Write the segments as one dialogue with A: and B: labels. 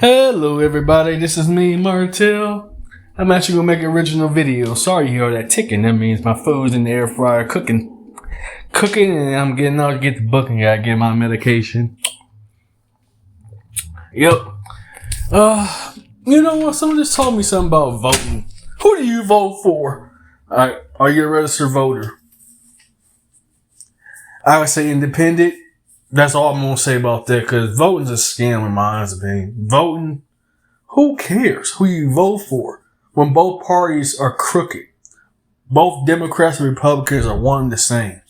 A: Hello everybody, this is me, Martel. I'm actually gonna make an original video. Sorry you hear that ticking, that means my food's in the air fryer cooking and I'm getting out to get the book and gotta get my medication. Yep. You know what, someone just told me something about voting. Who do you vote for? Are you a registered voter? I would say independent. That's all I'm going to say about that, because voting's a scam in my opinion. Voting, who cares who you vote for when both parties are crooked? Both Democrats and Republicans are one and the same.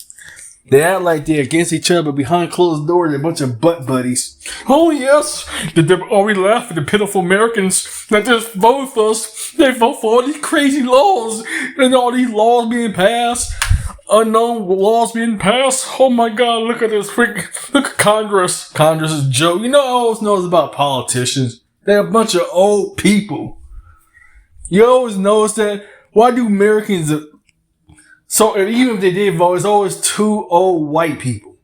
A: They act like they're against each other, but behind closed doors, they're a bunch of butt buddies. Oh yes, are we laughing at the pitiful Americans that just vote for us? They vote for all these crazy laws and all these laws being passed. Unknown laws being passed. Oh my God, look at this look at Congress. Congress is a joke. You know, I always know it's about politicians. They're a bunch of old people. You always notice that. Why do Americans, so even if they did vote, it's always two old white people.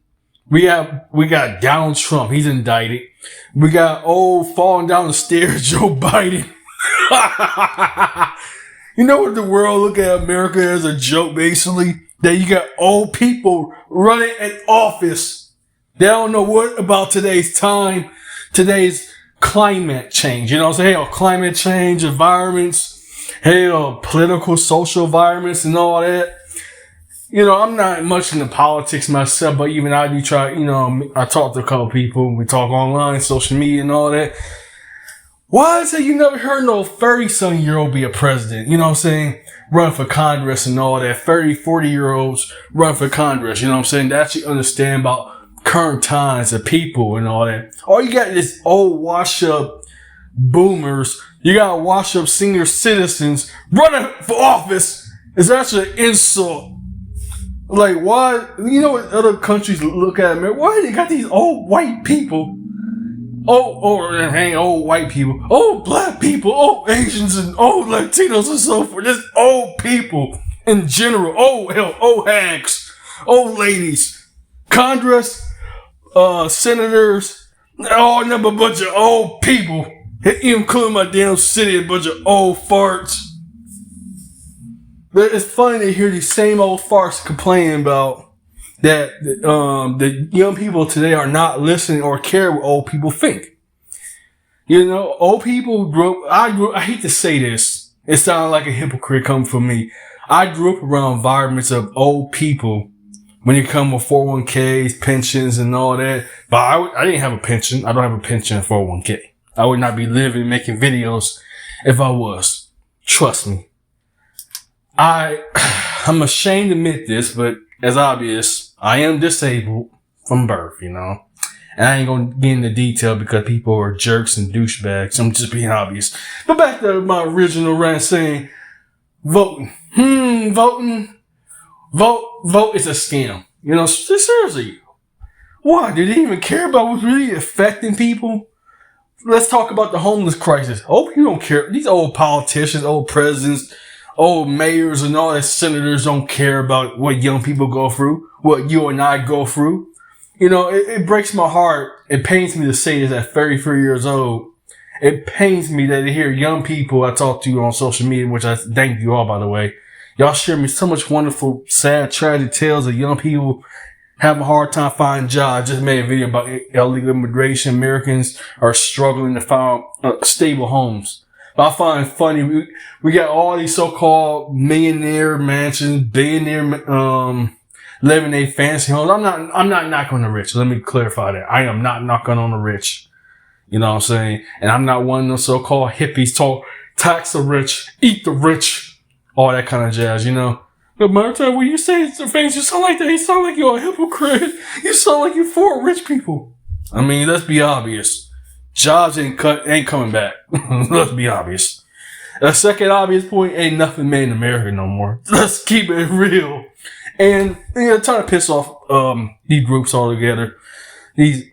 A: We got Donald Trump, he's indicted. We got old falling down the stairs Joe Biden. You know what the world look at America as a joke, basically? That you got old people running an office. They don't know what about today's time, today's climate change. You know what I'm saying? Hell, climate change, environments, hell, political, social environments and all that. You know, I'm not much into politics myself, but even I do try, you know, I talk to a couple people. We talk online, social media and all that. Why is it you never heard no 30-something-year-old be a president? You know what I'm saying? Run for Congress and all that. 30, 40-year-olds run for Congress. You know what I'm saying? To actually understand about current times of people and all that. All you got is old wash-up boomers. You got wash-up senior citizens running for office. It's actually an insult. Like, why? You know what other countries look at, man? Why they got these old white people? Old white people, old black people, old Asians and old Latinos and so forth. Just old people in general. Old hags, old ladies, Congress, senators, all number a bunch of old people. Including my damn city, a bunch of old farts. But it's funny to hear these same old farts complaining about that the young people today are not listening or care what old people think. You know, old people I hate to say this. It sounds like a hypocrite coming from me. I grew up around environments of old people when it comes with 401ks, pensions, and all that. But I didn't have a pension. I don't have a pension and 401k. I would not be living, making videos if I was. Trust me. I'm ashamed to admit this, but as obvious, I am disabled from birth, you know. And I ain't gonna get into detail because people are jerks and douchebags. I'm just being obvious. But back to my original rant saying, voting. Voting. Vote is a scam. You know, seriously. Why? Do they even care about what's really affecting people? Let's talk about the homeless crisis. Oh, you don't care. These old politicians, old presidents, old mayors and all that senators don't care about what young people go through, what you and I go through. You know, it breaks my heart. It pains me to say this at 33 years old. It pains me that to hear young people I talk to on social media, which I thank you all, by the way. Y'all share me so much wonderful, sad, tragic tales of young people having a hard time finding jobs. I just made a video about illegal immigration. Americans are struggling to find stable homes. But I find it funny. We got all these so-called millionaire mansions, billionaire, living in fancy homes. I'm not knocking on the rich. Let me clarify that. I am not knocking on the rich. You know what I'm saying? And I'm not one of those so-called hippies talk, tax the rich, eat the rich, all that kind of jazz, you know? But Marta, when you say things, you sound like that. You sound like you're a hypocrite. You sound like you're for rich people. I mean, let's be obvious. Jobs ain't coming back. Let's be obvious. A second obvious point, ain't nothing made in America no more. Let's keep it real. And, you know, trying to piss off, these groups altogether. These,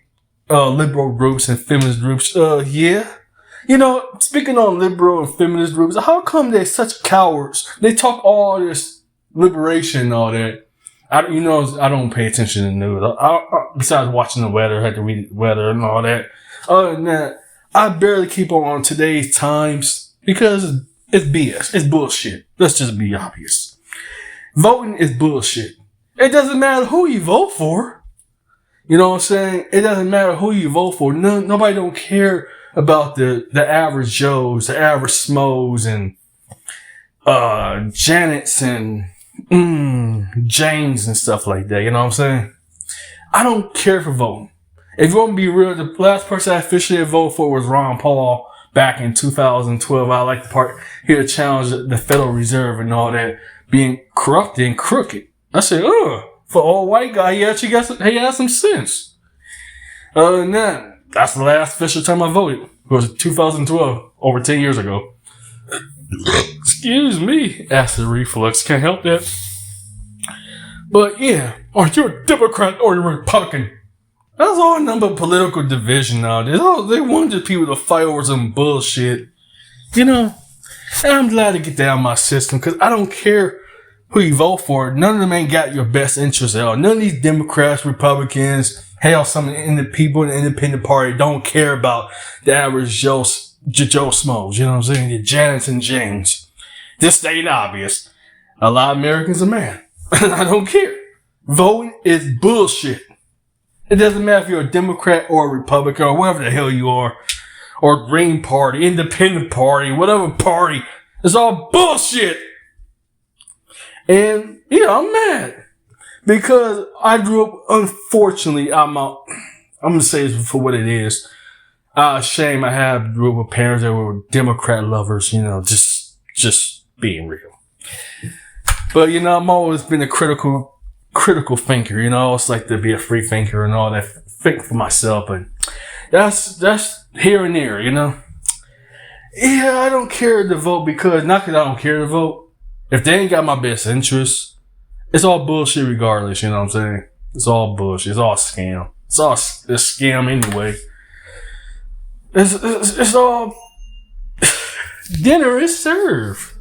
A: liberal groups and feminist groups. Yeah. You know, speaking on liberal and feminist groups, how come they're such cowards? They talk all this liberation and all that. I don't pay attention to the news. Besides watching the weather, I had to read the weather and all that. Other than that, I barely keep on today's times because it's BS. It's bullshit. Let's just be obvious. Voting is bullshit. It doesn't matter who you vote for. You know what I'm saying? It doesn't matter who you vote for. Nobody don't care about the average Joes, the average Smos, and Janets and James and stuff like that. You know what I'm saying? I don't care for voting. If you want to be real, the last person I officially voted for was Ron Paul back in 2012. I like the part here to challenge the Federal Reserve and all that being corrupted and crooked. I said, for old white guy, he actually has some sense. Other than that, that's the last official time I voted. It was 2012, over 10 years ago. Excuse me, acid reflux, can't help that. But yeah, are you a Democrat or a Republican? That's all a number of political division nowadays. They want just people to fight over some bullshit. You know, and I'm glad to get that out of my system because I don't care who you vote for. None of them ain't got your best interests at all. None of these Democrats, Republicans, hell, some of the people in the independent party don't care about the average Joe Smoes. You know what I'm saying? The Janets and James. This ain't obvious. A lot of Americans are mad. I don't care. Voting is bullshit. It doesn't matter if you're a Democrat or a Republican or whatever the hell you are. Or Green Party, Independent Party, whatever party. It's all bullshit. And, I'm mad. Because I grew up, unfortunately, I'm going to say this for what it is. Shame I have grew up with parents that were Democrat lovers, just being real. But, I'm always been a critical thinker, It's like to be a free thinker and all that. Think for myself, but that's here and there, Yeah, I don't care to vote because, not because I don't care to vote. If they ain't got my best interests, it's all bullshit regardless, you know what I'm saying? It's all bullshit. It's all a scam. It's all a scam anyway. It's all dinner is served.